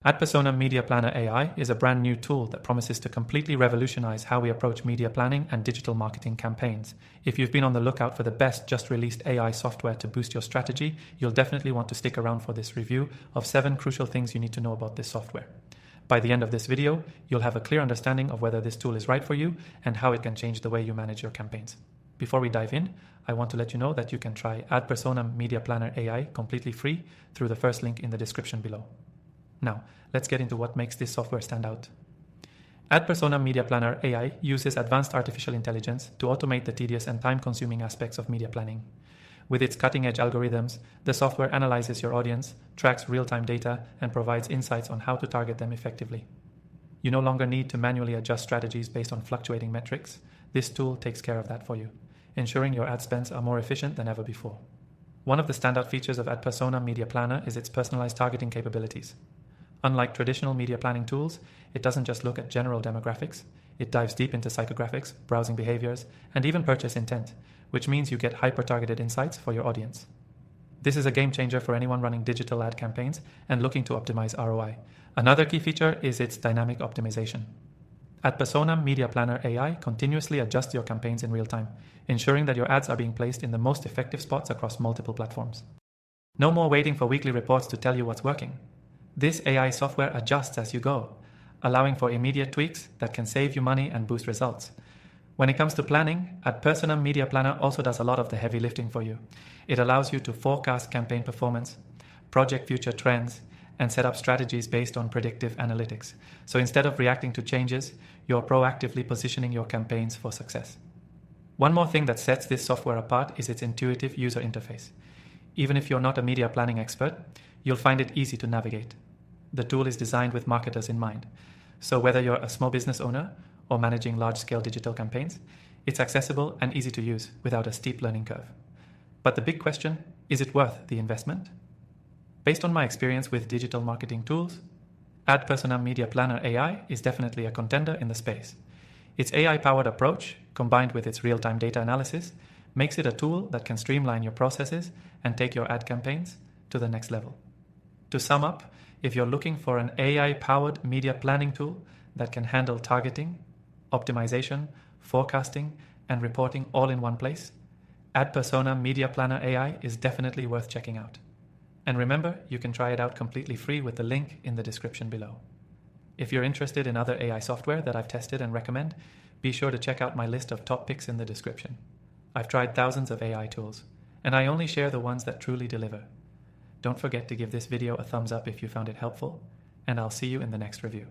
Adpersonam Media Planner AI is a brand new tool that promises to completely revolutionize how we approach media planning and digital marketing campaigns. If you've been on the lookout for the best just released AI software to boost your strategy, you'll definitely want to stick around for this review of 7 crucial things you need to know about this software. By the end of this video, you'll have a clear understanding of whether this tool is right for you and how it can change the way you manage your campaigns. Before we dive in, I want to let you know that you can try adpersonam Media Planner AI completely free through the first link in the description below. Now, let's get into what makes this software stand out. adpersonam Media Planner AI uses advanced artificial intelligence to automate the tedious and time-consuming aspects of media planning. With its cutting-edge algorithms, the software analyzes your audience, tracks real-time data, and provides insights on how to target them effectively. You no longer need to manually adjust strategies based on fluctuating metrics. This tool takes care of that for you, ensuring your ad spends are more efficient than ever before. One of the standout features of adpersonam Media Planner is its personalized targeting capabilities. Unlike traditional media planning tools, it doesn't just look at general demographics. It dives deep into psychographics, browsing behaviors, and even purchase intent, which means you get hyper-targeted insights for your audience. This is a game changer for anyone running digital ad campaigns and looking to optimize ROI. Another key feature is its dynamic optimization. adpersonam Media Planner AI continuously adjusts your campaigns in real time, ensuring that your ads are being placed in the most effective spots across multiple platforms. No more waiting for weekly reports to tell you what's working. This AI software adjusts as you go, allowing for immediate tweaks that can save you money and boost results. When it comes to planning, adpersonam Media Planner also does a lot of the heavy lifting for you. It allows you to forecast campaign performance, project future trends, and set up strategies based on predictive analytics. So instead of reacting to changes, you're proactively positioning your campaigns for success. One more thing that sets this software apart is its intuitive user interface. Even if you're not a media planning expert, you'll find it easy to navigate. The tool is designed with marketers in mind. So whether you're a small business owner or managing large-scale digital campaigns, it's accessible and easy to use without a steep learning curve. But the big question, is it worth the investment? Based on my experience with digital marketing tools, adpersonam Media Planner AI is definitely a contender in the space. Its AI-powered approach, combined with its real-time data analysis, makes it a tool that can streamline your processes and take your ad campaigns to the next level. To sum up, if you're looking for an AI-powered media planning tool that can handle targeting, optimization, forecasting, and reporting all in one place, adpersonam Media Planner AI is definitely worth checking out. And remember, you can try it out completely free with the link in the description below. If you're interested in other AI software that I've tested and recommend, be sure to check out my list of top picks in the description. I've tried thousands of AI tools, and I only share the ones that truly deliver. Don't forget to give this video a thumbs up if you found it helpful, and I'll see you in the next review.